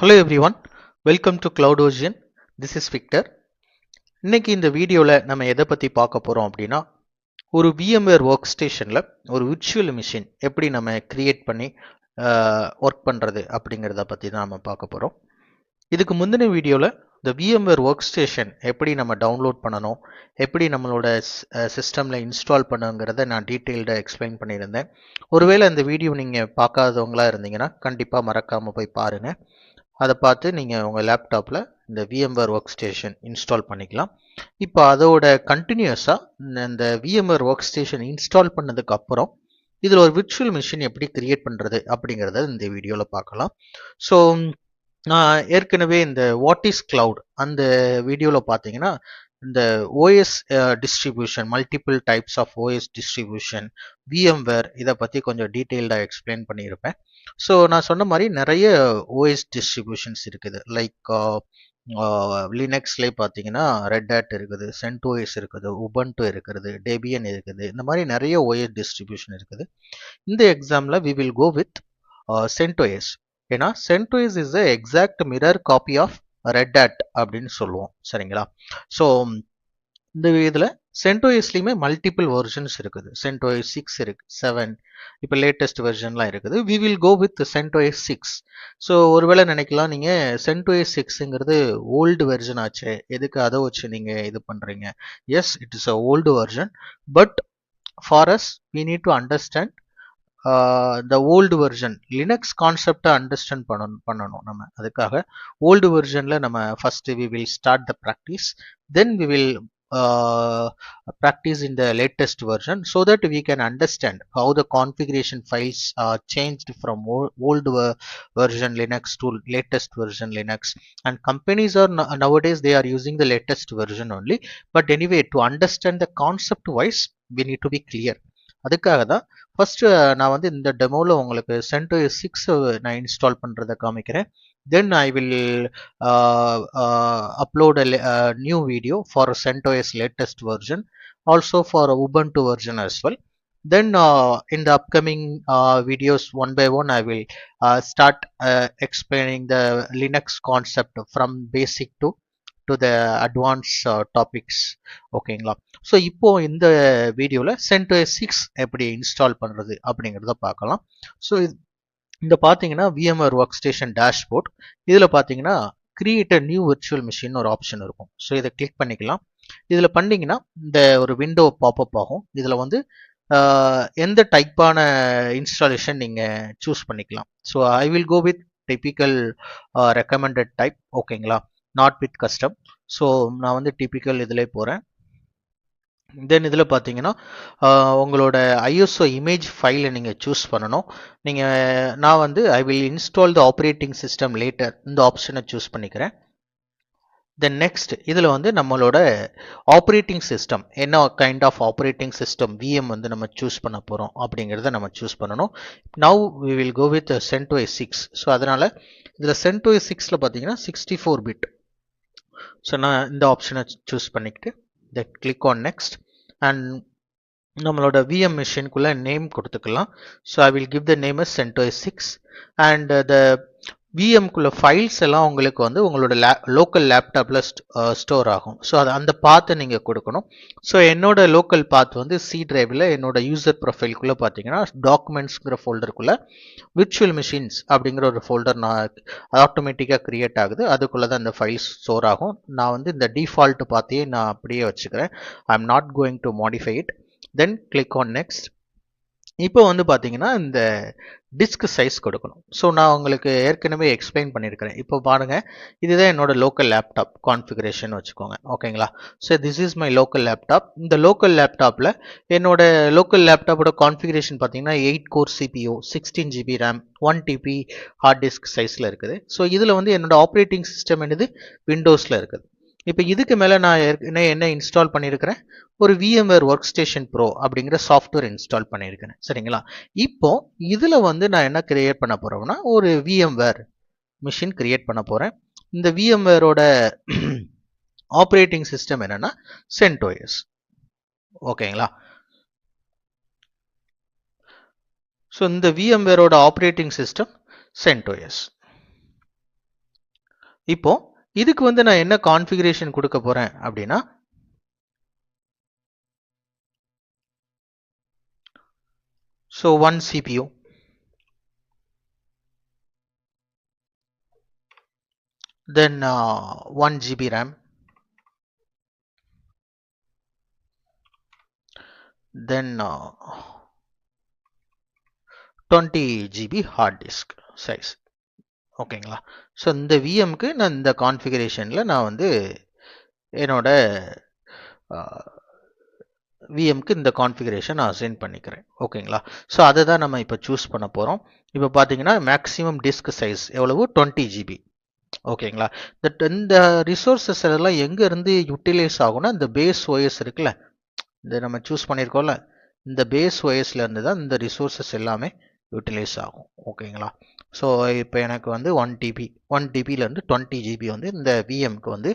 Hello everyone, welcome to CloudOcean. This is Victor. இன்னைக்கு இந்த வீடியோல நம்ம எதை பத்தி பார்க்க போறோம் அப்படின்னா ஒரு VMware ஒர்க் ஸ்டேஷன்ல ஒரு விர்ச்சுவல் மிஷின் எப்படி நம்ம கிரியேட் பண்ணி ஒர்க் பண்றது அப்படிங்கிறத பத்தி தான் நம்ம பார்க்க போறோம். இதுக்கு முந்தின வீடியோல இந்த VMware ஒர்க் ஸ்டேஷன் எப்படி நம்ம டவுன்லோட் பண்ணணும், எப்படி நம்மளோட சிஸ்டம்ல இன்ஸ்டால் பண்ணுங்கிறத நான் டீட்டெயில்டாக எக்ஸ்பிளைன் பண்ணியிருந்தேன். ஒருவேளை இந்த வீடியோ நீங்க பார்க்காதவங்களா இருந்தீங்கன்னா கண்டிப்பா மறக்காம போய் பாருங்க. அதை பார்த்து நீங்கள் உங்கள் லேப்டாப்பில் இந்த VMware ஒர்க் ஸ்டேஷன் இன்ஸ்டால் பண்ணிக்கலாம். இப்போ அதோட கண்டினியூஸாக இந்த VMware ஒர்க் ஸ்டேஷன் இன்ஸ்டால் பண்ணதுக்கு அப்புறம் இதில் ஒரு விர்ச்சுவல் மிஷின் எப்படி கிரியேட் பண்ணுறது அப்படிங்கிறத இந்த வீடியோவில் பார்க்கலாம். ஸோ நான் ஏற்கனவே இந்த வாட் இஸ் கிளவுட் அந்த வீடியோவில் பார்த்தீங்கன்னா இந்த OS distribution, multiple types of OS distribution, VMware இதை பற்றி கொஞ்சம் டீட்டெயில்டாக எக்ஸ்பிளைன் பண்ணியிருப்பேன். ஸோ நான் சொன்ன மாதிரி நிறைய OS டிஸ்ட்ரிபியூஷன்ஸ் இருக்குது. லைக் லினக்ஸ்லேயே பார்த்தீங்கன்னா ரெட் ஹேட் இருக்குது, CentOS இருக்குது, உபுண்டு இருக்குது, டெபியன் இருக்குது. இந்த மாதிரி நிறைய OS டிஸ்ட்ரிபியூஷன் இருக்குது. இந்த எக்ஸாமில் we will go with CentOS. ஏன்னா CentOS is the exact mirror copy of Red Hat அப்படின்னு சொல்லுவோம். சரிங்களா? ஸோ இந்த இதில் CentOSலையுமே மல்டிபிள் வெர்ஷன்ஸ் இருக்குது. CentOS 6 இருக்கு, 7, இப்போ லேட்டஸ்ட் வெர்ஷன்லாம் இருக்குது. we will go with CentOS 6. So ஒருவேளை நினைக்கலாம் நீங்கள் CentOS 6ங்கிறது ஓல்டு வெர்ஷன் ஆச்சு, எதுக்கு அதை வச்சு நீங்கள் இது பண்ணுறீங்க? Yes, it is a old version, but for as we need to understand the old version Linux கான்செப்டை அண்டர்ஸ்டாண்ட் பண்ணணும் நம்ம. அதுக்காக ஓல்டு வெர்ஷனில் நம்ம first we will start the practice, then we will practice in the latest version so that we can understand how the configuration files are changed from old version Linux to latest version Linux. And companies are nowadays they are using the latest version only, but anyway to understand the concept wise we need to be clear. அதுக்காக தான் first நான் வந்து இந்த டெமோவில் உங்களுக்கு CentOS 6 நான் install பண்ணுறதை காமிக்கிறேன். Then I will upload a new video for CentOS latest version, also for Ubuntu version as well. Then in the upcoming videos one by one I will start explaining the Linux concept from basic to the advanced topics. ஓகேங்களா? So இப்போ இந்த வீடியோவில் CentOS 6 எப்படி install பண்ணுறது அப்படிங்கிறத பார்க்கலாம். So இந்த பார்த்தீங்கன்னா VMware ஒர்க் ஸ்டேஷன் டேஷ்போர்ட். இதில் பார்த்தீங்கன்னா create a new virtual machine ஒரு ஆப்ஷன் இருக்கும். ஸோ இதை கிளிக் பண்ணிக்கலாம். இதில் பண்ணிங்கன்னா இந்த ஒரு விண்டோ பாப்அப் ஆகும். இதில் வந்து எந்த டைப்பான இன்ஸ்டாலேஷன் நீங்கள் சூஸ் பண்ணிக்கலாம். So I will go with typical recommended type. ஓகேங்களா? Not with custom. ஸோ நான் வந்து டிபிக்கல் இதில் போகிறேன். தென் இதில் பார்த்தீங்கன்னா உங்களோட ISO இமேஜ் ஃபைலை நீங்கள் சூஸ் பண்ணணும். நான் வந்து I will install the operating system later இந்த ஆப்ஷனை சூஸ் பண்ணிக்கிறேன். தென் நெக்ஸ்ட் இதில் வந்து நம்மளோட ஆப்ரேட்டிங் சிஸ்டம் என்ன kind of operating system VM வந்து நம்ம சூஸ் பண்ண போகிறோம் அப்படிங்கிறத நம்ம சூஸ் பண்ணணும். Now we will go with CentOS 6. So அதனால் இதில் CentOS 6ல் பார்த்தீங்கன்னா 64 பிட். ஸோ நான் இந்த ஆப்ஷனை சூஸ் பண்ணிக்கிட்டு then click on next and நம்மளோட VM மிஷினுக்குள்ள நேம் கொடுத்துக்கலாம். So I will give the name as CentOS 6 and the VMக்குள்ள ஃபைல்ஸ் எல்லாம் உங்களுக்கு வந்து உங்களோட லோக்கல் லேப்டாப்பில் ஸ்டோர் ஆகும். ஸோ அந்த பாத்தை நீங்கள் கொடுக்கணும். ஸோ என்னோட லோக்கல் பாத் வந்து C டிரைவில் என்னோட யூசர் ப்ரொஃபைல்குள்ளே பார்த்தீங்கன்னா டாக்குமெண்ட்ஸ்ங்கிற ஃபோல்டருக்குள்ளே விர்ச்சுவல் மிஷின்ஸ் அப்படிங்கிற ஒரு ஃபோல்டர் நான் ஆட்டோமேட்டிக்காக கிரியேட் ஆகுது. அதுக்குள்ளே தான் இந்த ஃபைல்ஸ் ஸ்டோர் ஆகும். நான் வந்து இந்த டிஃபால்ட் பாத்தையே நான் அப்படியே வச்சுக்கிறேன். I am not going to modify it. Then click on next. இப்போ வந்து பார்த்தீங்கன்னா இந்த டிஸ்க் சைஸ் கொடுக்கணும். ஸோ நான் உங்களுக்கு ஏற்கனவே எக்ஸ்பிளைன் பண்ணியிருக்கிறேன். இப்போ பாருங்கள், இதுதான் என்னோட லோக்கல் லேப்டாப் கான்ஃபிகரேஷன் வச்சுக்கோங்க. ஓகேங்களா? So this is my local laptop. இந்த லோக்கல் லேப்டாப்பில் என்னோட லோக்கல் லேப்டாப்போட கான்ஃபிகரேஷன் பார்த்தீங்கன்னா 8 core CPU, 16 GB RAM, 1 TB hard disk சைஸில் இருக்குது. ஸோ இதில் வந்து என்னோட ஆப்ரேட்டிங் சிஸ்டம் என்னது விண்டோஸில் இருக்குது. இப்போ இதுக்கு மேலே நான் என்ன இன்ஸ்டால் பண்ணியிருக்கிறேன்? ஒரு VMware ஒர்க் ஸ்டேஷன் ப்ரோ அப்படிங்கிற சாஃப்ட்வேர் இன்ஸ்டால் பண்ணியிருக்கிறேன். சரிங்களா? இப்போ இதில் வந்து நான் என்ன கிரியேட் பண்ண போகிறேன்னா ஒரு VMware மிஷின் கிரியேட் பண்ண போகிறேன். இந்த VMwareோட ஆப்ரேட்டிங் சிஸ்டம் என்னன்னா CentOS. ஓகேங்களா? ஸோ இந்த VMwareோட ஆப்ரேட்டிங் சிஸ்டம் CentOS. இப்போ இதுக்கு வந்து நான் என்ன கான்ஃபிகரேஷன் கொடுக்க போறேன் அப்படின்னா, so 1 CPU, then 1 GB RAM, then 20 GB hard disk size. ஓகேங்களா? ஸோ இந்த விஎம்க்கு நான் இந்த கான்ஃபிகரேஷனில் நான் வந்து என்னோட விஎம்க்கு இந்த கான்ஃபிகரேஷன் நான் அசைன் பண்ணிக்கிறேன். ஓகேங்களா? ஸோ அதை தான் நம்ம இப்போ சூஸ் பண்ண போகிறோம். இப்போ பார்த்தீங்கன்னா மேக்ஸிமம் டிஸ்க் சைஸ் எவ்வளவு? 20 GB. ஓகேங்களா? இந்த ரிசோர்ஸஸ் எல்லாம் எங்கேருந்து யூட்டிலைஸ் ஆகும்னா, இந்த பேஸ் ஓஎஸ் இருக்குல்ல, இந்த நம்ம சூஸ் பண்ணியிருக்கோம்ல, இந்த பேஸ் ஓஎஸ்ல இருந்து தான் இந்த ரிசோர்ஸஸ் எல்லாமே யூட்டிலைஸ் ஆகும். ஓகேங்களா? ஸோ இப்போ எனக்கு வந்து 1 டிபிலேருந்து 20 GB வந்து இந்த விஎம்க்கு வந்து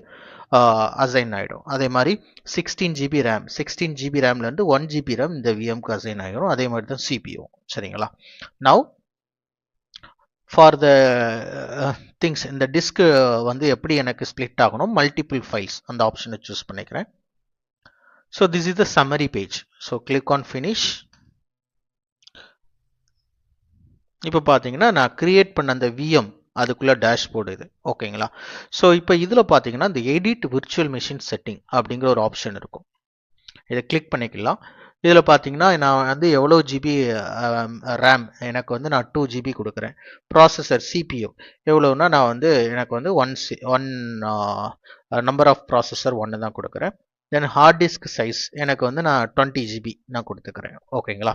அசைன் ஆகிடும். அதே மாதிரி 16 GB RAM, 16 GB ரேம்லேருந்து 1 GB RAM இந்த விஎம்க்கு அசைன் ஆகிடும். அதே மாதிரி தான் சிபியூ. சரிங்களா? நவ் ஃபார் த திங்ஸ், இந்த டிஸ்க் வந்து எப்படி எனக்கு ஸ்ப்ளிட் ஆகணும், மல்டிபிள் ஃபைல்ஸ், அந்த ஆப்ஷனை சூஸ் பண்ணிக்கிறேன். So this is the summary page. So click on finish. இப்போ பார்த்தீங்கன்னா நான் கிரியேட் பண்ண அந்த விஎம் அதுக்குள்ள டேஷ்போர்டு இது. ஓகேங்களா? ஸோ இப்போ இதில் பார்த்தீங்கன்னா இந்த எடிட் விர்ச்சுவல் மிஷின் செட்டிங் அப்படிங்கிற ஒரு ஆப்ஷன் இருக்கும். இதை கிளிக் பண்ணிக்கலாம். இதில் பார்த்தீங்கன்னா நான் வந்து எவ்வளோ ஜிபி ரேம், எனக்கு வந்து நான் 2 GB கொடுக்குறேன். ப்ராசஸர் சிபியூ எவ்வளோன்னா நான் வந்து எனக்கு வந்து ஒன் நம்பர் ஆஃப் ப்ராசஸர் 1 தான் கொடுக்குறேன். தென் ஹார்ட் டிஸ்க் சைஸ் எனக்கு வந்து நான் 20 GB நான் கொடுத்துக்கிறேன். ஓகேங்களா?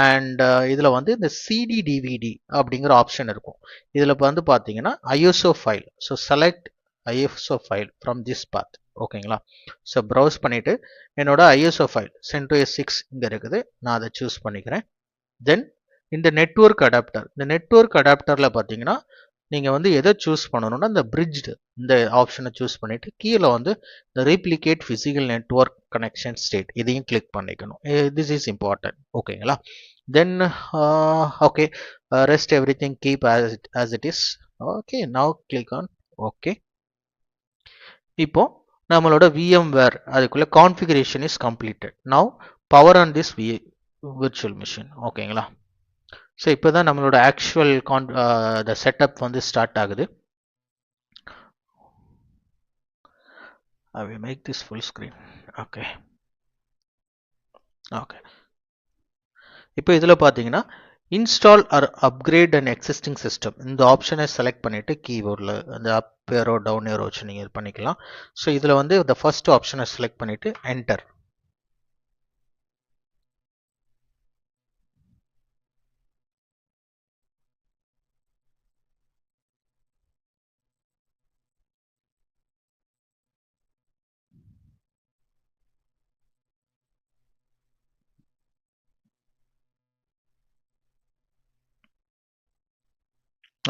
அண்ட் இதில் வந்து இந்த சிடி டிவிடி அப்படிங்கிற ஆப்ஷன் இருக்கும். இதில் வந்து பார்த்தீங்கன்னா ISO file. So select ISO file from this path. ஓகேங்களா? ஸோ ப்ரௌஸ் பண்ணிவிட்டு என்னோட ஐஎஸ்ஓ ஃபைல் CentOS 6 இங்கே இருக்குது, நான் அதை சூஸ் பண்ணிக்கிறேன். தென் இந்த நெட்வொர்க் அடாப்டர், இந்த நெட்வொர்க் அடாப்டரில் பார்த்தீங்கன்னா நீங்கள் வந்து எதை சூஸ் பண்ணணும்னா இந்த பிரிட்ஜ்டு இந்த ஆப்ஷனை சூஸ் பண்ணிவிட்டு கீழே வந்து இந்த replicate physical network connection state இதையும் கிளிக் பண்ணிக்கணும். This is important. ஓகேங்களா? Then okay, rest everything keep as it is. Okay, now click on okay. இப்போ நம்மளோட VMware அதுக்குள்ள configuration is completed. Now power on this virtual machine. ஓகேங்களா? So இப்போ தான் நம்மளோட ஆக்சுவல் செட்டப் வந்து ஸ்டார்ட் ஆகுது. I will make this full screen. Okay. Okay. இப்போ இதில் பார்த்தீங்கன்னா install or upgrade and existing system இந்த ஆப்ஷனை செலக்ட் பண்ணிவிட்டு கீபோர்டில் அந்த அப் ஏரோ டவுன் ஏரோ வச்சு நீங்கள் இது பண்ணிக்கலாம். ஸோ இதில் வந்து இந்த ஃபர்ஸ்ட் ஆப்ஷனை செலக்ட் பண்ணிவிட்டு என்டர்.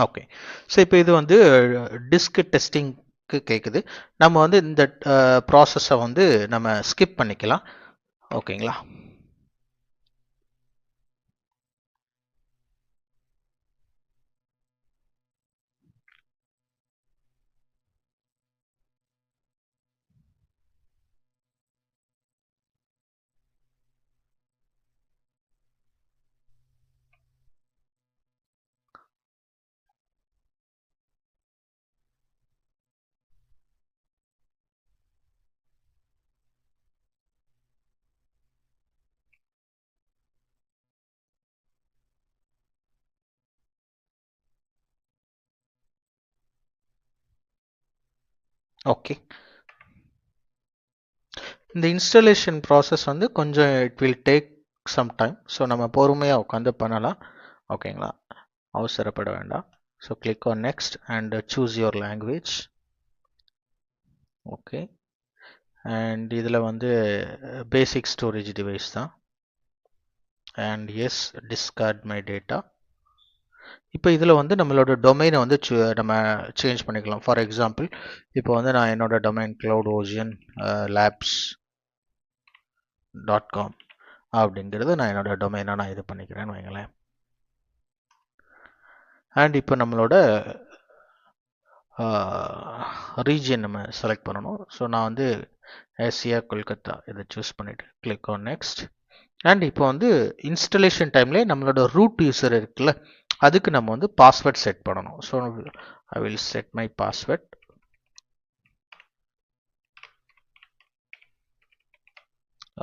ஓகே. ஸோ இப்போ இது வந்து டிஸ்க் டெஸ்டிங்க்கு கேட்குது. நம்ம வந்து இந்த ப்ராசஸை வந்து நம்ம ஸ்கிப் பண்ணிக்கலாம். ஓகேங்களா? ஓகே. இந்த இன்ஸ்டாலேஷன் ப்ராசஸ் வந்து கொஞ்சம் it will take some time. So நம்ம பொறுமையாக உட்காந்து பண்ணலாம். ஓகேங்களா? அவசரப்பட வேண்டாம். So click on next and choose your language. Okay. And இதில் வந்து பேசிக் ஸ்டோரேஜ் டிவைஸ் தான். And yes, discard my data. இப்போ இதில் வந்து நம்மளோட டொமைனை வந்து நம்ம சேஞ்ச் பண்ணிக்கலாம். ஃபார் எக்ஸாம்பிள் இப்போ வந்து நான் என்னோட டொமைன் cloudocean labs.com அப்படிங்கிறது நான் என்னோட டொமைனாக நான் இது பண்ணிக்கிறேன்னு வைங்களேன். அண்ட் இப்போ நம்மளோட ரீஜியன் நம்ம செலக்ட் பண்ணணும். ஸோ நான் வந்து ஆசியா கொல்கத்தா இதை சூஸ் பண்ணிவிட்டு கிளிக் ஆன் நெக்ஸ்ட். அண்ட் இப்போ வந்து இன்ஸ்டலேஷன் டைம்லேயே நம்மளோட ரூட் யூசர் இருக்குல்ல, அதுக்கு நம்ம வந்து பாஸ்வேர்ட் செட் பண்ணணும். So I will set my password.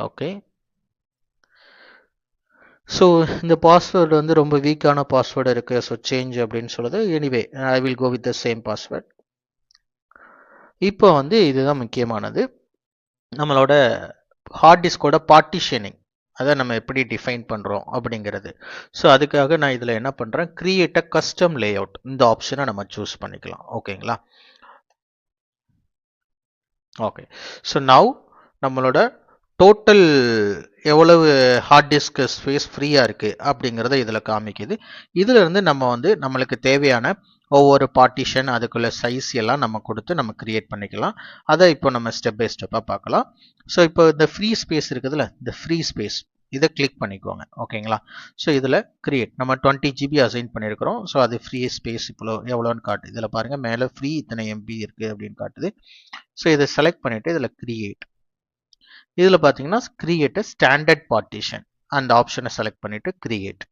Okay. So இந்த பாஸ்வேர்டு வந்து ரொம்ப வீக்கான பாஸ்வேர்டு இருக்குது, ஸோ சேஞ்ச் அப்படின்னு சொல்லுது. Anyway I will go with the same password. இப்போ வந்து இதுதான் முக்கியமானது, நம்மளோட ஹார்ட் டிஸ்கோட பார்ட்டிஷனிங் அதை நம்ம எப்படி டிஃபைன் பண்ணுறோம் அப்படிங்கிறது. ஸோ அதுக்காக நான் இதில் என்ன பண்ணுறேன், கிரியேட் அ கஸ்டம் லேஅவுட், இந்த ஆப்ஷனை நம்ம சூஸ் பண்ணிக்கலாம். ஓகேங்களா. ஓகே. ஸோ நவ் நம்மளோட டோட்டல் எவ்வளவு ஹார்ட் டிஸ்க் ஸ்பேஸ் ஃப்ரீயாக இருக்குது அப்படிங்கிறத இதில் காமிக்குது. இதில் இருந்து நம்ம வந்து நம்மளுக்கு தேவையான ஒவ்வொரு பார்ட்டிஷன் அதுக்குள்ள சைஸ் எல்லாம் நம்ம கொடுத்து நம்ம கிரியேட் பண்ணிக்கலாம். அதை இப்போ நம்ம ஸ்டெப் பை ஸ்டெப்பாக பார்க்கலாம். ஸோ இப்போ இந்த ஃப்ரீ ஸ்பேஸ் இருக்குதுல்ல, இந்த ஃப்ரீ ஸ்பேஸ் இதை கிளிக் பண்ணிக்கோங்க. ஓகேங்களா. ஸோ இதில் கிரியேட் நம்ம 20 GB அசைன் பண்ணியிருக்கிறோம். ஸோ அது ஃப்ரீ ஸ்பேஸ் இப்போ எவ்வளோன்னு காட்டு. இதில் பாருங்கள் மேலே ஃப்ரீ இத்தனை MB இருக்குது அப்படின்னு காட்டுது. ஸோ இதை செலக்ட் பண்ணிவிட்டு இதில் கிரியேட், இதில் பார்த்தீங்கன்னா கிரியேட் ஸ்டாண்டர்ட் பார்ட்டிஷன் அந்த ஆப்ஷனை செலக்ட் பண்ணிவிட்டு கிரியேட்.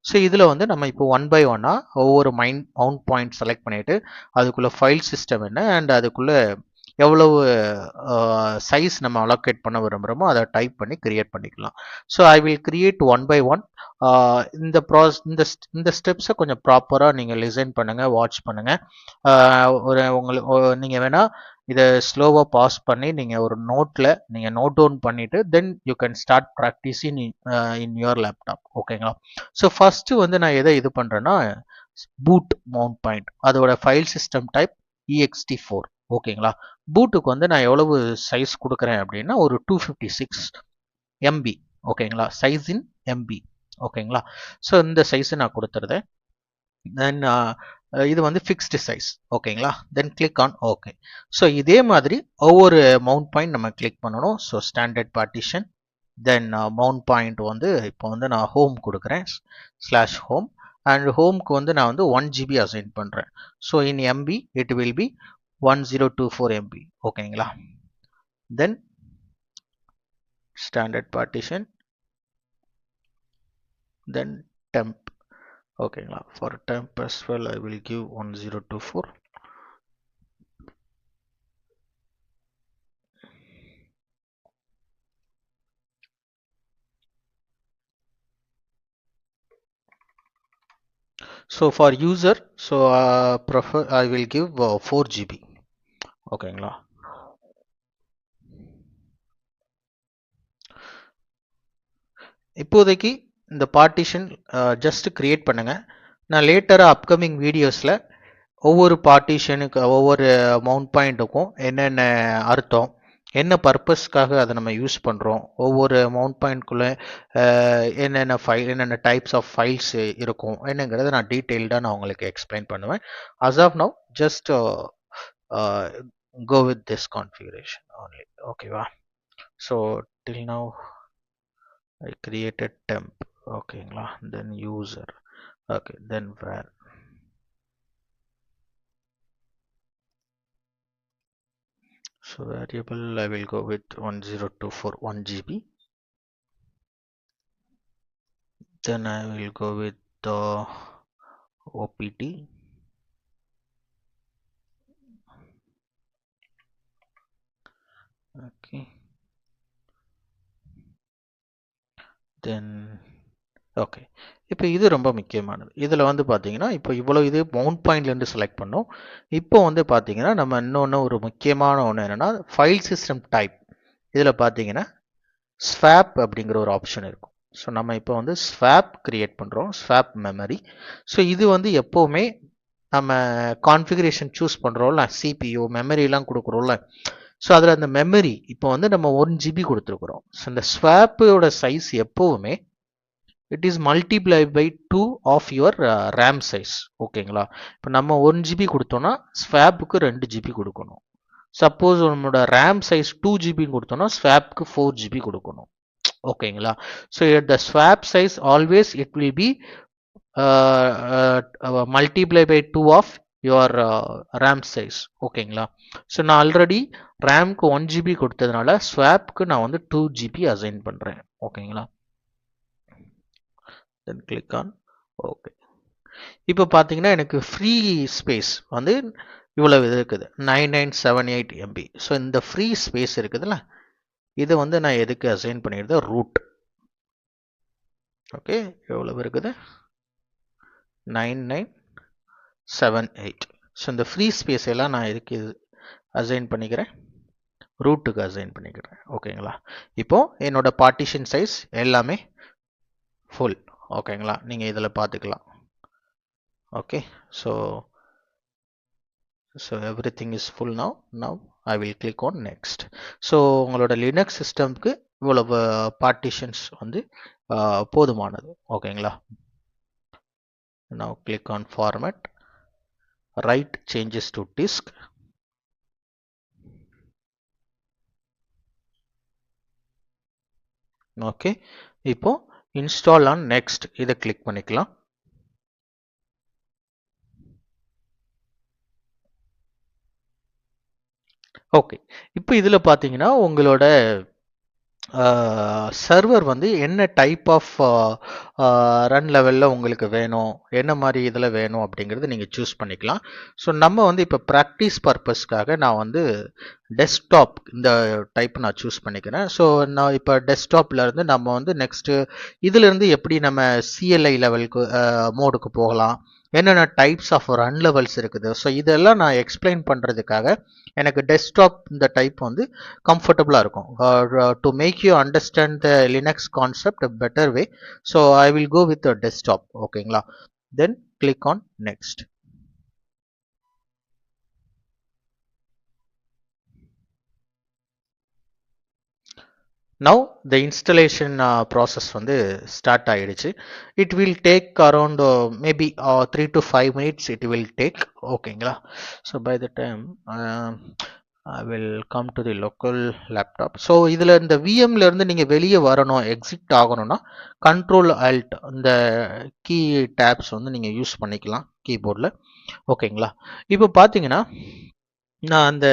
ஸோ இதில் வந்து நம்ம இப்போ ஒன் பை ஒன்னாக ஒவ்வொரு மவுண்ட் பாயிண்ட் செலக்ட் பண்ணிவிட்டு அதுக்குள்ளே ஃபைல் சிஸ்டம் என்ன அண்ட் அதுக்குள்ளே எவ்வளவு சைஸ் நம்ம அலோகேட் பண்ண விரும்புகிறோமோ அதை டைப் பண்ணி கிரியேட் பண்ணிக்கலாம். So I will create one by one. இந்த ஸ்டெப்ஸை கொஞ்சம் ப்ராப்பராக நீங்கள் லிசன் பண்ணுங்கள், வாட்ச் பண்ணுங்கள். உங்களுக்கு நீங்கள் வேணால் இதை ஸ்லோவாக பாஸ் பண்ணி நீங்கள் ஒரு நோட்டில் நீங்கள் நோட் டவுன் பண்ணிவிட்டு then you can start practising in your laptop. ஓகேங்களா. ஸோ ஃபஸ்ட்டு வந்து நான் எதை இது பண்ணுறேன்னா பூட் மவுண்ட் பாயிண்ட், அதோட ஃபைல் சிஸ்டம் டைப் ext4. ஓகேங்களா. பூட்டுக்கு வந்து நான் எவ்வளவு சைஸ் கொடுக்குறேன் அப்படின்னா ஒரு 256 MB. ஓகேங்களா. சைஸ் இன் MB. ஓகேங்களா. ஸோ இந்த சைஸை நான் கொடுத்துருதேன். தென் இது வந்து ஃபிக்ஸ்டு சைஸ். ஓகேங்களா. Then click on okay. So இதே மாதிரி ஒவ்வொரு மவுண்ட் பாயிண்ட் நம்ம கிளிக் பண்ணணும். ஸோ ஸ்டாண்டர்ட் பார்ட்டிஷன், தென் மவுண்ட் பாயிண்ட் வந்து இப்போ வந்து நான் ஹோம் கொடுக்குறேன் /home அண்ட் ஹோம்க்கு வந்து நான் வந்து 1 GB அசைன் பண்ணுறேன். So in MB it will be 1024 MB. ஓகேங்களா. தென் ஸ்டாண்டர்ட் பார்ட்டிஷன், தென் temp. ஓகேங்களா. For temp as well I will give 1024. So for user, so prefer I will give 4 GB. ஓகேங்களா. இப்போதைக்கு இந்த பார்ட்டிஷன் ஜஸ்ட் கிரியேட் பண்ணுங்க. நான் லேட்டராக upcoming வீடியோஸில் ஒவ்வொரு பார்ட்டிஷனுக்கு ஒவ்வொரு மவுண்ட் பாயிண்ட்டுக்கும் என்னென்ன அர்த்தம், என்ன பர்பஸ்க்காக அதை நம்ம யூஸ் பண்ணுறோம், ஒவ்வொரு மவுண்ட் பாயிண்ட்குள்ளே என்னென்ன டைப்ஸ் ஆஃப் ஃபைல்ஸ் இருக்கும் என்னங்கிறத நான் டீட்டெயில்டாக நான் உங்களுக்கு எக்ஸ்பிளைன் பண்ணுவேன். as of now just go with this configuration only. ஓகேவா. So till now I created temp. ஓகேங்களா. then user. okay, then where. So variable I will go with 1024 1 GB. Then I will go with the OPT. Okay. Then okay. இப்போ இது ரொம்ப முக்கியமானது. இதில் வந்து பார்த்தீங்கன்னா இப்போ இவ்வளோ இது மவுண்ட் பாயிண்ட்லேருந்து செலக்ட் பண்ணோம். இப்போ வந்து பார்த்தீங்கன்னா நம்ம இன்னொன்று ஒரு முக்கியமான ஒன்று என்னென்னா ஃபைல் சிஸ்டம் டைப். இதில் பார்த்தீங்கன்னா ஸ்வாப் அப்படிங்கிற ஒரு ஆப்ஷன் இருக்கும். ஸோ நம்ம இப்போ வந்து ஸ்வாப் கிரியேட் பண்ணுறோம், ஸ்வாப் மெமரி. ஸோ இது வந்து எப்போவுமே நம்ம கான்ஃபிகரேஷன் சூஸ் பண்ணுறோம்ல, CPU மெமரிலாம் கொடுக்குறோம்ல, ஸோ அதில் அந்த மெமரி இப்போ வந்து நம்ம 1 GB கொடுத்துருக்குறோம். ஸோ இந்த ஸ்வாப்போட சைஸ் எப்போவுமே it is multiplied by 2 of your RAM size. ஓகேங்களா. இப்போ நம்ம 1 GB கொடுத்தோம்னா ஸ்வாப்புக்கு 2 GB கொடுக்கணும். சப்போஸ் நம்மளோட RAM சைஸ் 2 GB கொடுத்தோம்னா ஸ்வாப்புக்கு 4 GB கொடுக்கணும். ஓகேங்களா. So the swap size always it will be multiply by 2 of your RAM size. ஓகேங்களா. ஸோ நான் ஆல்ரெடி ரேம்க்கு 1 GB கொடுத்ததுனால ஸ்வாப்க்கு நான் வந்து 2 GB அசைன் பண்ணுறேன். ஓகேங்களா. Then click on okay. இப்போ பார்த்தீங்கன்னா எனக்கு ஃப்ரீ ஸ்பேஸ் வந்து இவ்வளவு இது இருக்குது 9978 MB. ஸோ இந்த ஃப்ரீ ஸ்பேஸ் இருக்குதுல்ல, இதை வந்து நான் எதுக்கு அசைன் பண்ணிடுறது, ரூட். ஓகே, எவ்வளவு இருக்குது 9978. ஸோ இந்த ஃப்ரீ ஸ்பேஸ் எல்லாம் நான் எதுக்கு அசைன் பண்ணிக்கிறேன், ரூட்டுக்கு அசைன் பண்ணிக்கிறேன். ஓகேங்களா. இப்போ என்னோட பார்ட்டிஷன் சைஸ் எல்லாமே ஃபுல். ஓகேங்களா, நீங்கள் இதில் பார்த்துக்கலாம். Okay, so everything is full now. I will click on next. So உங்களோட லினக்ஸ் சிஸ்டம்க்கு இவ்வளவு பார்ட்டிஷன்ஸ் வந்து போதுமானது. ஓகேங்களா. now click on format, write changes to disk. Okay, இப்போ இன்ஸ்டால் ஆன் நெக்ஸ்ட் இதை கிளிக் பண்ணிக்கலாம். ஓகே, இப்போ இதில் பார்த்தீங்கன்னா உங்களோட சர்வர் வந்து என்ன டைப் ஆஃப் ரன் லெவலில் உங்களுக்கு வேணும், என்ன மாதிரி இதில் வேணும் அப்படிங்கிறது நீங்கள் சூஸ் பண்ணிக்கலாம். ஸோ நம்ம வந்து இப்போ ப்ராக்டிஸ் பர்பஸ்க்காக நான் வந்து டெஸ்க்டாப் இந்த டைப் நான் சூஸ் பண்ணிக்கிறேன். ஸோ நான் இப்போ டெஸ்க்டாப்பில் இருந்து நம்ம வந்து நெக்ஸ்ட்டு இதிலிருந்து எப்படி நம்ம CLI லெவலுக்கு மோடுக்கு போகலாம், என்னென்ன டைப்ஸ் ஆஃப் ரன் லெவல்ஸ் இருக்குது. ஸோ இதெல்லாம் நான் எக்ஸ்பிளைன் பண்ணுறதுக்காக எனக்கு டெஸ்க்டாப் இந்த டைப் வந்து கம்ஃபர்டபுளாக இருக்கும். To make you understand the Linux concept better way, so I will go with desktop. ஓகேங்களா. Then click on next. now the installation process வந்து ஸ்டார்ட் ஆயிடுச்சு. it will take around maybe 3 to 5 minutes it will take. ஓகேங்களா. so by the time I will come to the local laptop. So இதில் இந்த விஎம்ல இருந்து நீங்கள் வெளியே வரணும், exit ஆகணும்னா கண்ட்ரோல் ஆல்ட் இந்த கீ டேப்ஸ் வந்து நீங்கள் யூஸ் பண்ணிக்கலாம் கீபோர்டில். ஓகேங்களா. இப்போ பார்த்தீங்கன்னா நான் அந்த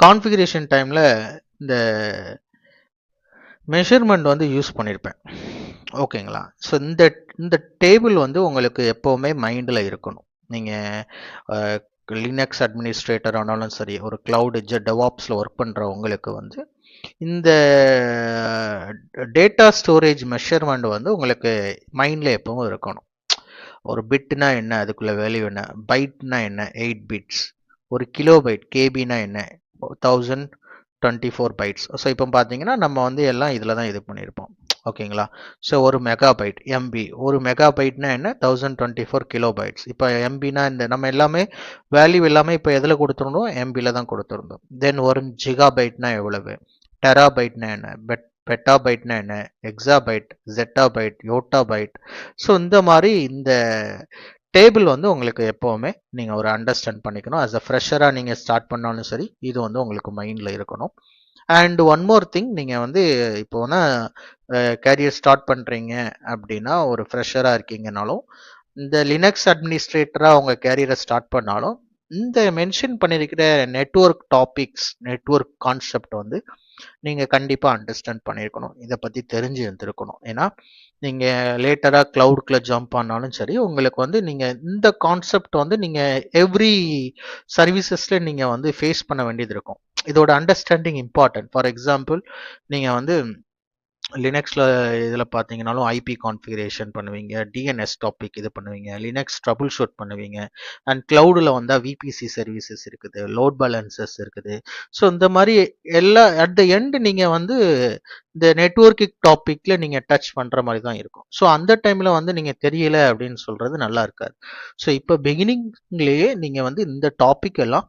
கான்ஃபிகரேஷன் டைமில் இந்த மெஷர்மெண்ட் வந்து யூஸ் பண்ணியிருப்பேன். ஓகேங்களா. ஸோ இந்த டேபிள் வந்து உங்களுக்கு எப்போவுமே மைண்டில் இருக்கணும். நீங்கள் லினக்ஸ் அட்மினிஸ்ட்ரேட்டர் ஆனாலும் சரி, ஒரு கிளவுட் டெவாப்ஸில் ஒர்க் பண்ணுற உங்களுக்கு வந்து இந்த டேட்டா ஸ்டோரேஜ் மெஷர்மெண்ட் வந்து உங்களுக்கு மைண்டில் எப்பவும் இருக்கணும். ஒரு பிட்னா என்ன, அதுக்குள்ள வேல்யூ என்ன, பைட்னா என்ன 8 பிட்ஸ், ஒரு கிலோபைட் கேபினா என்ன 1024 பைட்ஸ். ஸோ இப்போ பார்த்தீங்கன்னா நம்ம வந்து எல்லாம் இதில் தான் இது பண்ணியிருப்போம். ஓகேங்களா. ஸோ ஒரு மெகாபைட் எம்பி, ஒரு மெகாபைட்னா என்ன 1024 கிலோபைட்ஸ். இப்போ எம்பினா இந்த நம்ம எல்லாமே வேல்யூ எல்லாமே இப்போ எதில் கொடுத்துருந்தோம், எம்பியில் தான் கொடுத்துருந்தோம். தென் ஒரு ஜிகாபைட்னா எவ்வளவு, டெராபைட்னா என்ன, பெட்டாபைட்னா என்ன, எக்ஸாபைட், ஜெட்டாபைட், யோட்டாபைட். ஸோ இந்த மாதிரி இந்த டேபிள் வந்து உங்களுக்கு எப்போவுமே நீங்கள் ஒரு அண்டர்ஸ்டாண்ட் பண்ணிக்கணும். ஆஸ் அ ஃப்ரெஷராக நீங்கள் ஸ்டார்ட் பண்ணாலும் சரி, இது வந்து உங்களுக்கு மைண்டில் இருக்கணும். அண்ட் ஒன் மோர் திங், நீங்கள் வந்து இப்போனா கேரியர் ஸ்டார்ட் பண்ணுறீங்க அப்படின்னா, ஒரு ஃப்ரெஷராக இருக்கீங்கனாலும், இந்த லினக்ஸ் அட்மினிஸ்ட்ரேட்டராக உங்கள் கேரியரை ஸ்டார்ட் பண்ணாலும், இந்த மென்ஷன் பண்ணியிருக்கிற நெட்வொர்க் டாபிக்ஸ், நெட்வொர்க் கான்செப்ட் வந்து நீங்கள் கண்டிப்பாக அண்டர்ஸ்டாண்ட் பண்ணியிருக்கணும், இதை பற்றி தெரிஞ்சு இருந்திருக்கணும். ஏன்னா நீங்கள் லேட்டராக க்ளவுட்குள்ளே ஜம்ப் ஆனாலும் சரி, உங்களுக்கு வந்து நீங்கள் இந்த கான்செப்ட் வந்து நீங்கள் எவ்ரி சர்வீசஸில் நீங்கள் வந்து ஃபேஸ் பண்ண வேண்டியது இருக்கும். இதோட அண்டர்ஸ்டாண்டிங் இம்பார்ட்டன்ட். ஃபார் எக்ஸாம்பிள், நீங்கள் வந்து லினக்ஸில் இதில் பார்த்தீங்கன்னாலும் ஐபி கான்ஃபிகரேஷன் பண்ணுவீங்க, டிஎன்எஸ் டாபிக் இது பண்ணுவீங்க, லினக்ஸ் ட்ரபிள் ஷூட் பண்ணுவீங்க. அண்ட் க்ளவுடில் வந்தால் விபிசி சர்வீசஸ் இருக்குது, லோட் பேலன்சஸ் இருக்குது. ஸோ இந்த மாதிரி எல்லா அட் த எண்டு நீங்கள் வந்து இந்த நெட்வொர்க்கிங் டாப்பிக்கில் நீங்கள் டச் பண்ணுற மாதிரி தான் இருக்கும். ஸோ அந்த டைமில் வந்து நீங்கள் தெரியல அப்படின்னு சொல்கிறது நல்லா இருக்காது. ஸோ இப்போ பிகினிங்லேயே நீங்கள் வந்து இந்த டாபிக் எல்லாம்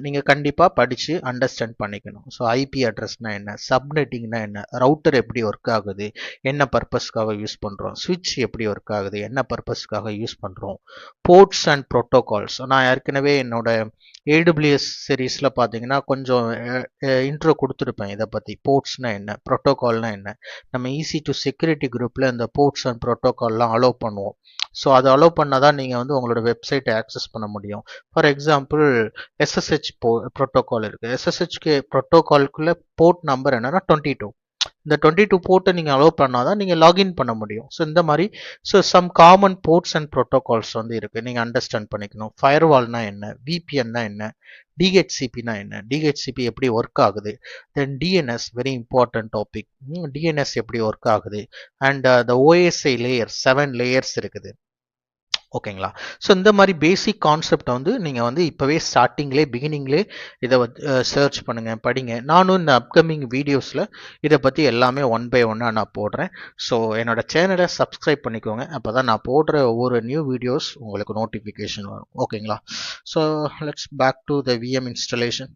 நீங்கள் கண்டிப்பாக படித்து அண்டர்ஸ்டாண்ட் பண்ணிக்கணும். ஸோ ஐபி அட்ரஸ்னா என்ன, சப்நெட்டிங்னா என்ன, ரவுட்டர் எப்படி ஒர்க் ஆகுது, என்ன பர்பஸ்க்காக யூஸ் பண்ணுறோம், ஸ்விட்ச் எப்படி ஒர்க் ஆகுது, என்ன பர்பஸ்க்காக யூஸ் பண்ணுறோம், போர்ட்ஸ் அண்ட் ப்ரோட்டோகால்ஸ். நான் ஏற்கனவே என்னோட ஏடபிள்யூஎஸ் சீரீஸில் பார்த்தீங்கன்னா கொஞ்சம் இன்ட்ரோ கொடுத்துருப்பேன் இதை பற்றி. போர்ட்ஸ்னா என்ன, ப்ரோட்டோகால்னா என்ன. நம்ம ஈஸி டு செக்யூரிட்டி குரூப்பில் இந்த போர்ட்ஸ் அண்ட் ப்ரோட்டோகால்லாம் அலோவ் பண்ணுவோம். ஸோ அதை அலோவ் பண்ணால் தான் நீங்கள் வந்து உங்களோட வெப்சைட்டை ஆக்சஸ் பண்ண முடியும். ஃபார் எக்ஸாம்பிள் எஸ்எஸ்ஹெச் ப்ரோட்டோகால் இருக்குது. எஸ்எஸ்ஹெச்கே ப்ரோட்டோகால்குள்ளே போர்ட் நம்பர் என்னன்னா 22. இந்த 22 போர்ட்டை நீங்கள் அலோவ் பண்ணாதான் நீங்கள் லாகின் பண்ண முடியும். ஸோ இந்த மாதிரி some common ports and protocols வந்து இருக்குது, நீங்கள் அண்டர்ஸ்டாண்ட் பண்ணிக்கணும். ஃபயர்வால்னா என்ன, விபிஎன்னா என்ன, டிஹெச்சிபினா என்ன, டிஹெச்சிபி எப்படி ஒர்க் ஆகுது, then DNS very important topic. DNS எப்படி ஒர்க் ஆகுது, and the OSI layer 7 layers இருக்குது. ஓகேங்களா. ஸோ இந்த மாதிரி பேசிக் கான்செப்டை வந்து நீங்கள் வந்து இப்போவே ஸ்டார்டிங்லேயே பிகினிங்லேயே இதை சர்ச் பண்ணுங்கள், படிங்க. நானும் இந்த அப்கமிங் வீடியோஸில் இதை பற்றி எல்லாமே ஒன் பை ஒன்னாக நான் போடுறேன். ஸோ என்னோட சேனலை சப்ஸ்கிரைப் பண்ணிக்கோங்க, அப்போ தான் நான் போடுற ஒவ்வொரு நியூ வீடியோஸ் உங்களுக்கு நோட்டிஃபிகேஷன் வரும். ஓகேங்களா. So let's back to the VM installation.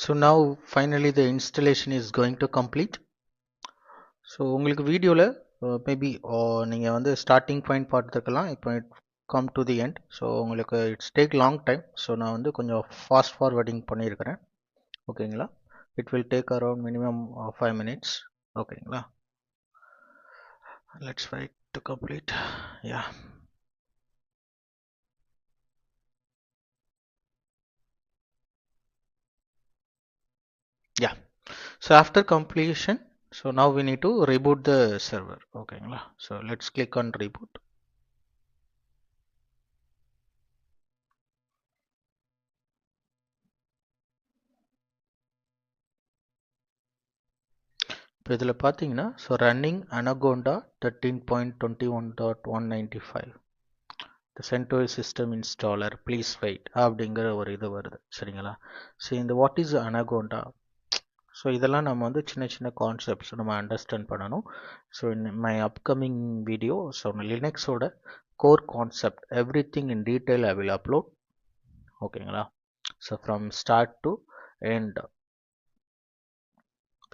So now finally the installation is going to complete. So உங்களுக்கு வீடியோவில் மேபி நீங்கள் வந்து ஸ்டார்டிங் பாயிண்ட் பார்த்துருக்கலாம், இப்போ come to the end. So உங்களுக்கு it's take long time. So நான் வந்து கொஞ்சம் ஃபாஸ்ட் ஃபார்வர்டிங் பண்ணியிருக்கிறேன். ஓகேங்களா. It will take around minimum 5 minutes. ஓகேங்களா. Let's wait to complete. Yeah. Yeah. So after completion, so now we need to reboot the server. Okay, so let's click on reboot. இப்போ இதில் பார்த்தீங்கன்னா so running Anaconda 13.21.195 the CentOS system installer please wait அப்படிங்கிற ஒரு இது வருது. சரிங்களா. So இந்த what is anaconda, so இதெல்லாம் நம்ம வந்து சின்ன சின்ன கான்செப்ட்ஸ் நம்ம அண்டர்ஸ்டாண்ட் பண்ணணும். So in my upcoming video so லினக்ஸோட core concept everything in detail I will upload. ஓகேங்களா. So from start to end,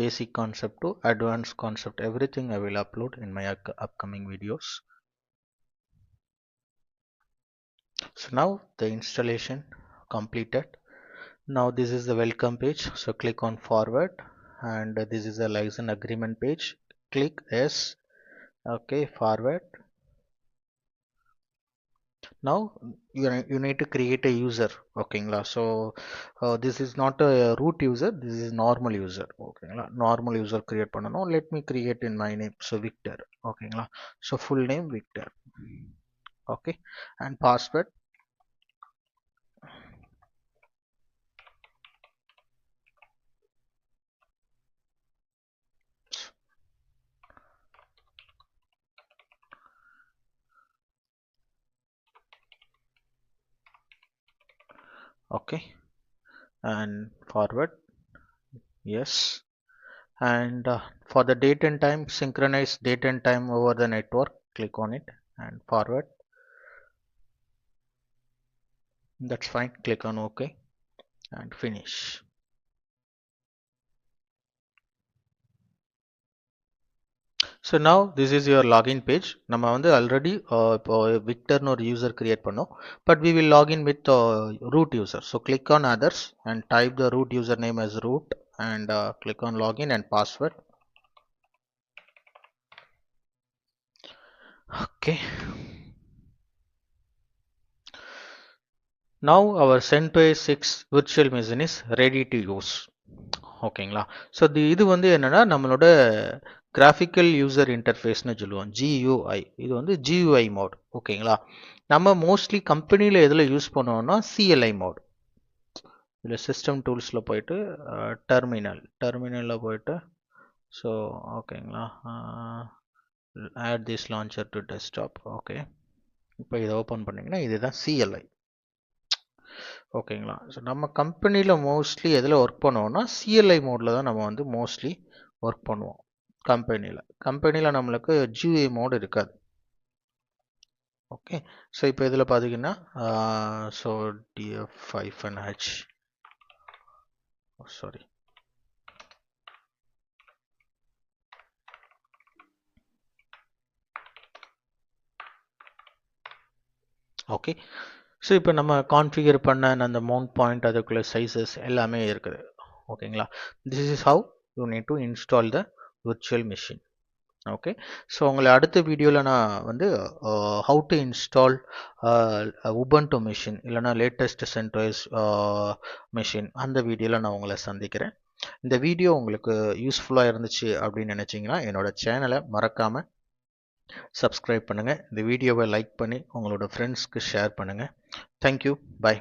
basic concept to advanced concept, everything I will upload in my upcoming videos. So now the installation completed. Now this is the welcome page, so click on forward, and this is a license agreement page. Click yes. Okay, forward. Now you need to create a user. Okay, so this is not a root user, this is normal user. Okay, normal user create பண்ணனும். Let me create in my name, so Victor. Okay, so full name Victor. Okay, and password. Okay, and forward. Yes. And for the date and time, synchronize date and time over the network. Click on it and forward. That's fine. Click on OK and finish. So now this is your login page. நம்ம வந்து already Victor ஒரு user create பண்ணோம், but we will log in with root user. So click on others and type the root username as root and click on login and password. Okay. Now our CentOS 6 virtual machine is ready to use. ஓகேங்களா. So இது வந்து என்னன்னா நம்மளோட graphical user இன்டர்ஃபேஸ்னு சொல்லுவோம், GUI. இது வந்து GUI mode. ஓகேங்களா. நம்ம மோஸ்ட்லி கம்பெனியில் எதில் யூஸ் பண்ணுவோம்னா CLI மோட். இதில் சிஸ்டம் டூல்ஸில் போயிட்டு டெர்மினலில் போயிட்டு ஸோ ஓகேங்களா, add this launcher to desktop. Okay, இப்போ இதை ஓப்பன் பண்ணிங்கன்னா இதுதான் CLI. ஓகேங்களா. ஸோ நம்ம கம்பெனியில் மோஸ்ட்லி எதில் ஒர்க் பண்ணுவோம்னா CLI மோடில் தான் நம்ம வந்து மோஸ்ட்லி ஒர்க் பண்ணுவோம். கம்பெனியில் நம்மளுக்கு GUI மோடு இருக்காது. ஓகே, ஸோ இப்போ இதில் பார்த்தீங்கன்னா so df-h sorry okay. So இப்போ நம்ம கான்ஃபிகர் பண்ண அந்த மவுண்ட் பாயிண்ட், அதுக்குள்ள சைஸஸ் எல்லாமே இருக்குது. ஓகேங்களா. This is how you need to install the virtual machine. Okay, so உங்களை அடுத்த வீடியோவில் நான் வந்து how to install Ubuntu machine இல்லைனா லேட்டஸ்ட் CentOS மிஷின், அந்த வீடியோவில் நான் உங்களை சந்திக்கிறேன். இந்த வீடியோ உங்களுக்கு யூஸ்ஃபுல்லாக இருந்துச்சு அப்படின்னு நினச்சிங்கன்னா என்னோட சேனலை மறக்காமல் சப்ஸ்கிரைப் பண்ணுங்கள். இந்த வீடியோவை லைக் பண்ணி உங்களோட ஃப்ரெண்ட்ஸ்க்கு ஷேர் பண்ணுங்கள். Thank you, by.